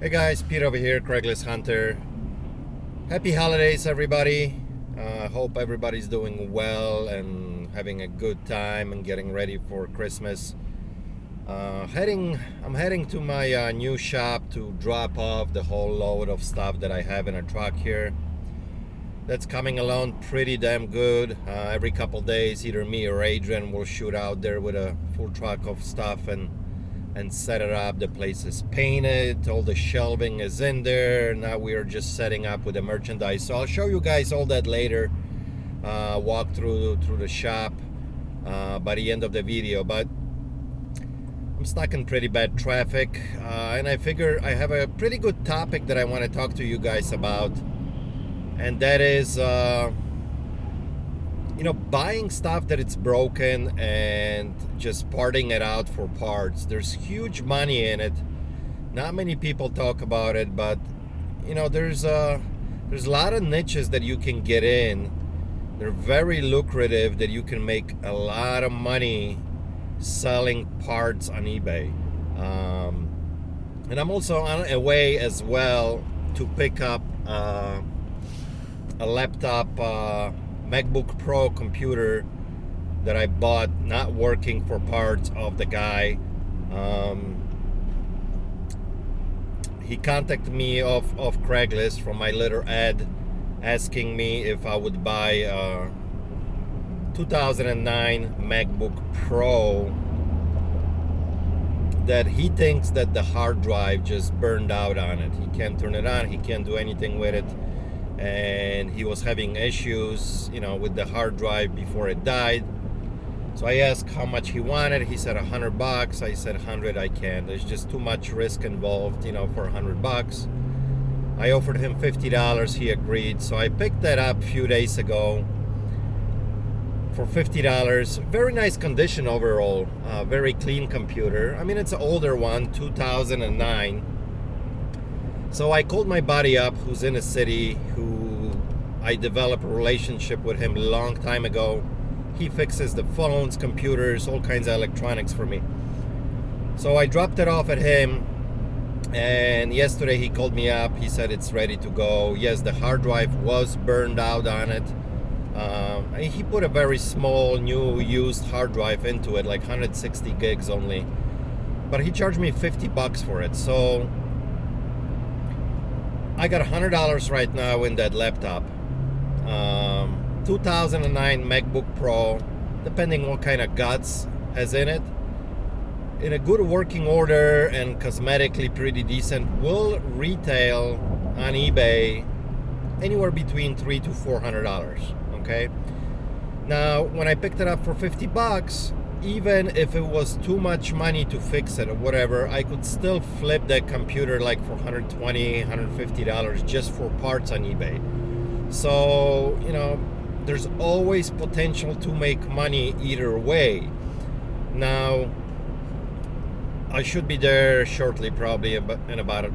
Hey guys, Pete over here, Craigslist Hunter. Happy holidays, everybody. Hope everybody's doing well and having a good time and getting ready for Christmas. I'm heading to my new shop to drop off the whole load of stuff that I have in a truck here. That's coming along pretty damn good. Every couple days, either me or Adrian will shoot out there with a full truck of stuff and set it up. The place is painted, all the shelving is in there. Now we are just setting up with the merchandise. So I'll show you guys all that later. Walk through the shop by the end of the video. But I'm stuck in pretty bad traffic, and I figure I have a pretty good topic that I want to talk to you guys about, and that is buying stuff that it's broken and just parting it out for parts. There's huge money in it. Not many people talk about it, but there's a lot of niches that you can get in. They're very lucrative, that you can make a lot of money selling parts on eBay. And I'm also on a way as well to pick up a laptop, MacBook Pro computer that I bought, not working, for parts of the guy. He contacted me off Craigslist from my little ad, asking me if I would buy a 2009 MacBook Pro that he thinks that the hard drive just burned out on it. He can't turn it on, he can't do anything with it, and he was having issues with the hard drive before it died. So I asked how much he wanted. He said $100. I said 100 I can't. There's just too much risk involved, for $100. I offered him $50. He agreed. So I picked that up a few days ago for $50. Very nice condition overall. Very clean computer. I mean, it's an older one, 2009. So I called my buddy up, who's in a city, who I developed a relationship with him a long time ago. He fixes the phones, computers, all kinds of electronics for me. So I dropped it off at him, and yesterday he called me up. He said it's ready to go. Yes, the hard drive was burned out on it. And he put a very small, new, used hard drive into it, like 160 gigs only. But he charged me $50 for it. So I got $100 right now in that laptop. 2009 MacBook Pro, depending what kind of guts has in it, in a good working order and cosmetically pretty decent, will retail on eBay anywhere between $300 to $400. Okay. Now, when I picked it up for $50, even if it was too much money to fix it or whatever, I could still flip that computer like for $120, $150 just for parts on eBay. So, there's always potential to make money either way. Now, I should be there shortly, probably in about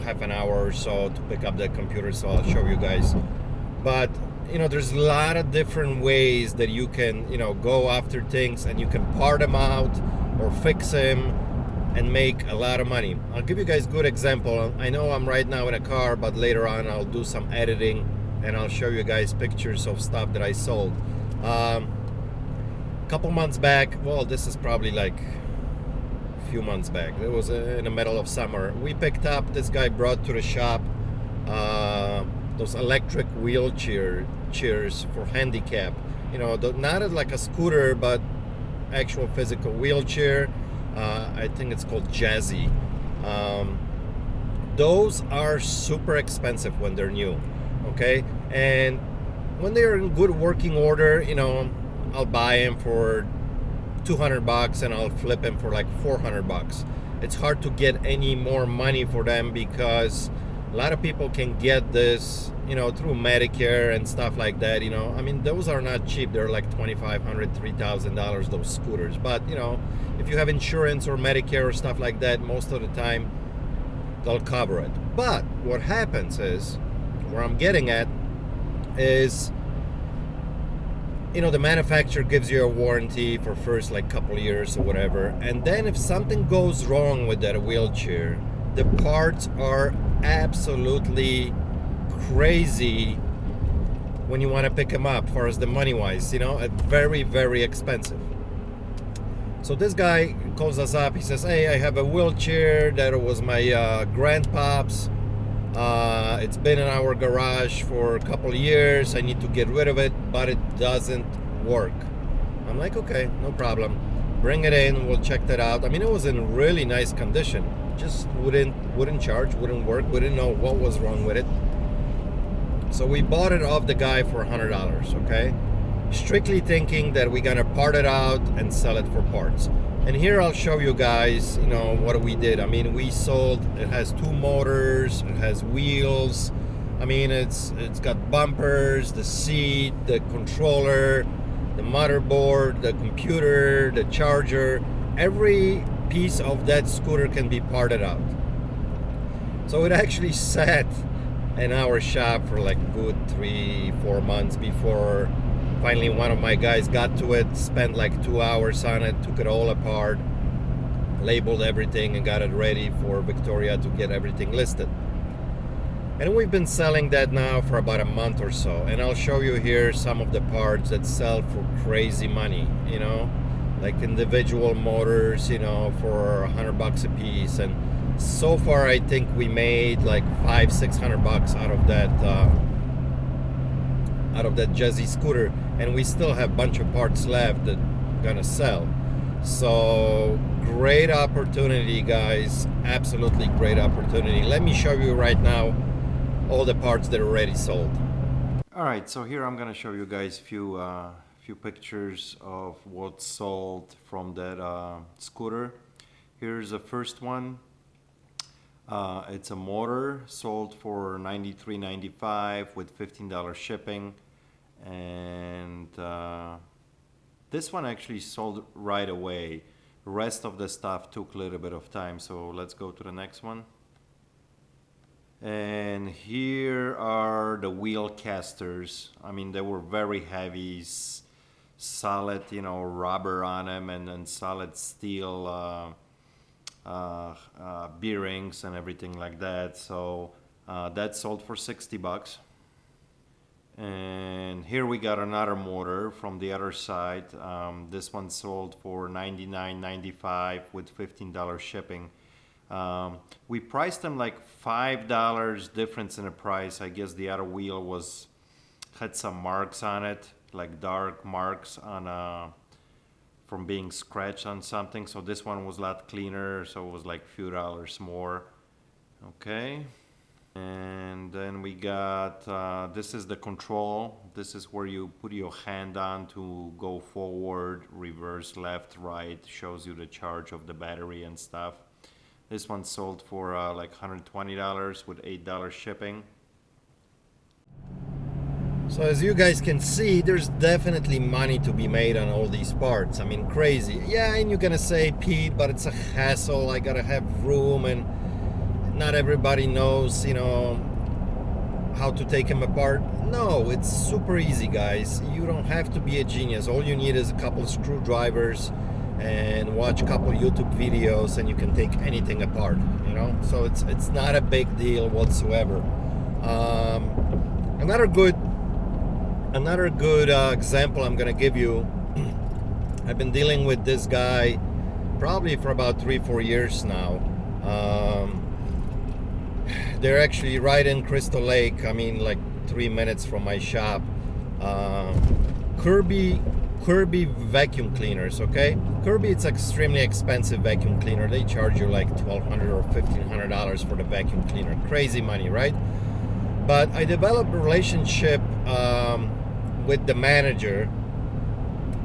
half an hour or so, to pick up that computer, so I'll show you guys. But there's a lot of different ways that you can go after things, and you can part them out or fix them and make a lot of money. I'll give you guys a good example. I know I'm right now in a car, but later on I'll do some editing and I'll show you guys pictures of stuff that I sold. A couple months back, well, this is probably like a few months back, it was in the middle of summer, we picked up, this guy brought to the shop those electric wheelchair chairs for handicap. Not like a scooter, but actual physical wheelchair. I think it's called Jazzy. Those are super expensive when they're new. Okay, and when they're in good working order, I'll buy them for $200 and I'll flip them for like $400. It's hard to get any more money for them because a lot of people can get this, through Medicare and stuff like that. I mean, those are not cheap. They're like $2,500, $3,000, those scooters. But if you have insurance or Medicare or stuff like that, most of the time they'll cover it. But what happens is, where I'm getting at is, the manufacturer gives you a warranty for first like couple years or whatever, and then if something goes wrong with that wheelchair, The parts are absolutely crazy when you want to pick them up, for as the money wise, you know, very, very expensive. So this guy calls us up. He says, hey, I have a wheelchair that was my grandpa's. It's been in our garage for a couple of years. I need to get rid of it, but it doesn't work. I'm like, okay, no problem. Bring it in, we'll check that out. I mean, it was in really nice condition. Just wouldn't charge, wouldn't work. We didn't know what was wrong with it. So we bought it off the guy for $100, okay? Strictly thinking that we're gonna part it out and sell it for parts. And here I'll show you guys, you know, what we did. I mean, we sold, it has 2 motors, it has wheels. I mean, it's got bumpers, the seat, the controller, the motherboard, the computer, the charger. Every piece of that scooter can be parted out. So it actually sat in our shop for like good 3-4 months before finally one of my guys got to it, spent like 2 hours on it, took it all apart, labeled everything, and got it ready for Victoria to get everything listed. And we've been selling that now for about a month or so, and I'll show you here some of the parts that sell for crazy money, you know, like individual motors, you know, for $100 a piece. And so far I think we made like $500-600 out of that Jazzy scooter, and we still have a bunch of parts left that gonna sell. So great opportunity, guys, absolutely great opportunity. Let me show you right now all the parts that are already sold. All right, so here I'm gonna show you guys few pictures of what's sold from that scooter. Here's the first one. It's a motor sold for $93.95 with $15 shipping, and this one actually sold right away. The rest of the stuff took a little bit of time, so let's go to the next one. And here are the wheel casters. I mean, they were very heavy, solid, you know, rubber on them, and then solid steel bearings and everything like that. So that sold for $60. And here we got another motor from the other side. This one sold for $99.95 with $15 shipping. We priced them like $5 difference in the price. I guess the other wheel had some marks on it, like dark marks on from being scratched on something. So this one was a lot cleaner, so it was like a few dollars more. Okay, and then we got this is the control. This is where you put your hand on to go forward, reverse, left, right. Shows you the charge of the battery and stuff. This one sold for like $120 with $8 shipping. So as you guys can see, there's definitely money to be made on all these parts. I mean, crazy. Yeah, and you're gonna say, Pete, but it's a hassle. I gotta have room, and not everybody knows, you know, how to take them apart. No, it's super easy, guys. You don't have to be a genius. All you need is a couple screwdrivers and watch a couple YouTube videos, and you can take anything apart, you know. So it's not a big deal whatsoever. Another good example I'm gonna give you. I've been dealing with this guy probably for about 3-4 years now. They're actually right in Crystal Lake. I mean, like 3 minutes from my shop. Kirby vacuum cleaners, okay? Kirby, it's extremely expensive vacuum cleaner. They charge you like $1,200 or $1,500 for the vacuum cleaner. Crazy money, right? But I developed a relationship with the manager,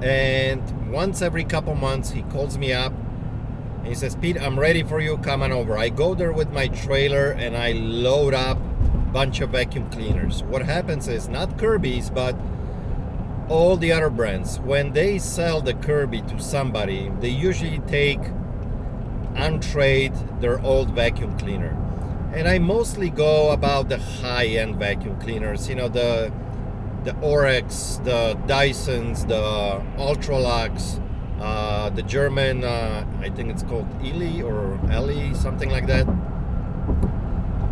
and once every couple months he calls me up and he says, Pete, I'm ready for you, come on over. I go there with my trailer and I load up a bunch of vacuum cleaners. What happens is, not Kirby's, but all the other brands, when they sell the Kirby to somebody, they usually take on trade their old vacuum cleaner. And I mostly go about the high-end vacuum cleaners, you know, the Orex, the Dysons, the Ultralux, the German, I think it's called Eli or Eli, something like that.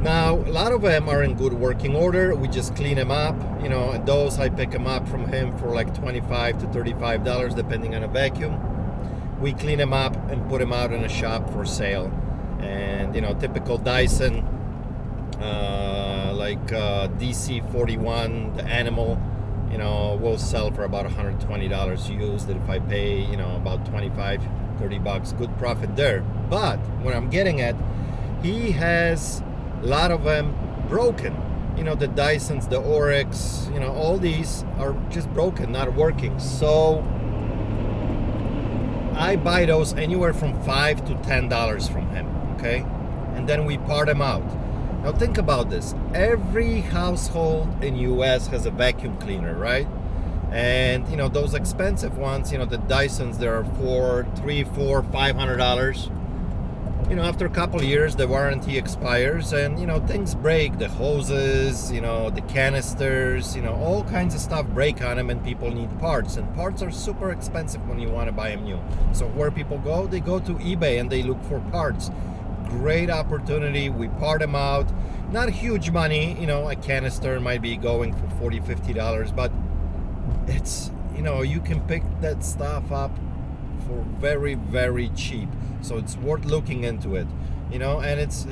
Now, a lot of them are in good working order. We just clean them up, you know, and those I pick them up from him for like $25 to $35 depending on a vacuum. We clean them up and put them out in a shop for sale. And, you know, typical Dyson, like DC41, the Animal, you know, will sell for about $120 used. If I pay, you know, about 25, 30 bucks, good profit there. But what I'm getting at, he has a lot of them broken. You know, the Dysons, the Oryx, you know, all these are just broken, not working. So I buy those anywhere from $5 to $10 from him, okay? And then we part them out. Now think about this. Every household in US has a vacuum cleaner, right? And, you know, those expensive ones, you know, the Dysons, they're $300, $400, $500. You know, after a couple of years, the warranty expires and, you know, things break. The hoses, you know, the canisters, you know, all kinds of stuff break on them and people need parts. And parts are super expensive when you want to buy them new. So where people go? They go to eBay and they look for parts. Great opportunity. We part them out. Not huge money. You know, a canister might be going for $40, $50, but it's, you know, you can pick that stuff up for very, very cheap. So it's worth looking into it, you know, and it's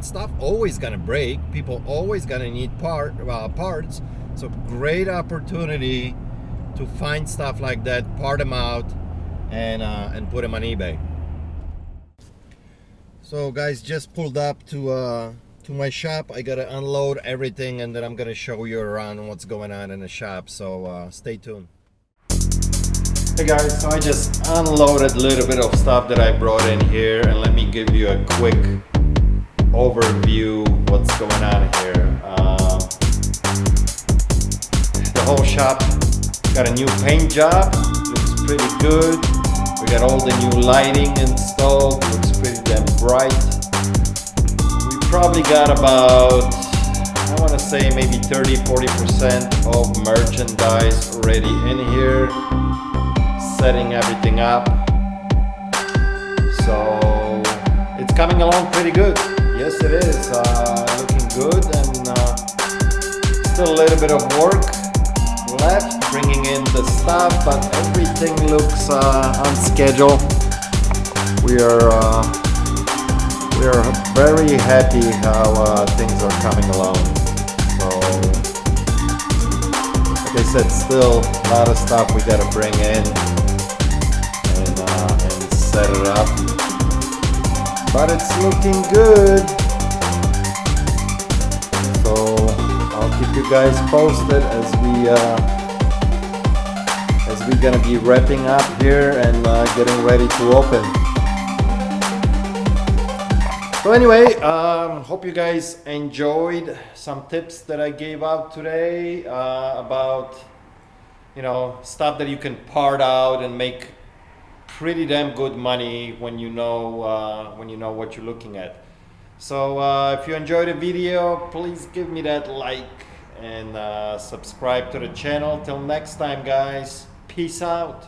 stuff always gonna break. People always gonna need parts. So great opportunity to find stuff like that, part them out, and put them on eBay. So guys, just pulled up to my shop. I gotta unload everything, and then I'm gonna show you around what's going on in the shop. So stay tuned. Hey guys, so I just unloaded a little bit of stuff that I brought in here, and let me give you a quick overview what's going on here. The whole shop got a new paint job, looks pretty good. We got all the new lighting installed, looks pretty damn bright. We probably got about, I want to say maybe 30-40% of merchandise already in here. Setting everything up, so it's coming along pretty good. Yes, it is looking good, and still a little bit of work left bringing in the stuff, but everything looks on schedule. We are very happy how things are coming along. So like I said, still a lot of stuff we got to bring in and set it up, but it's looking good. So I'll keep you guys posted as we're gonna be wrapping up here and getting ready to open. So anyway, hope you guys enjoyed some tips that I gave out today about, you know, stuff that you can part out and make pretty damn good money when you know what you're looking at. So if you enjoyed the video, please give me that like and subscribe to the channel. Till next time, guys, peace out.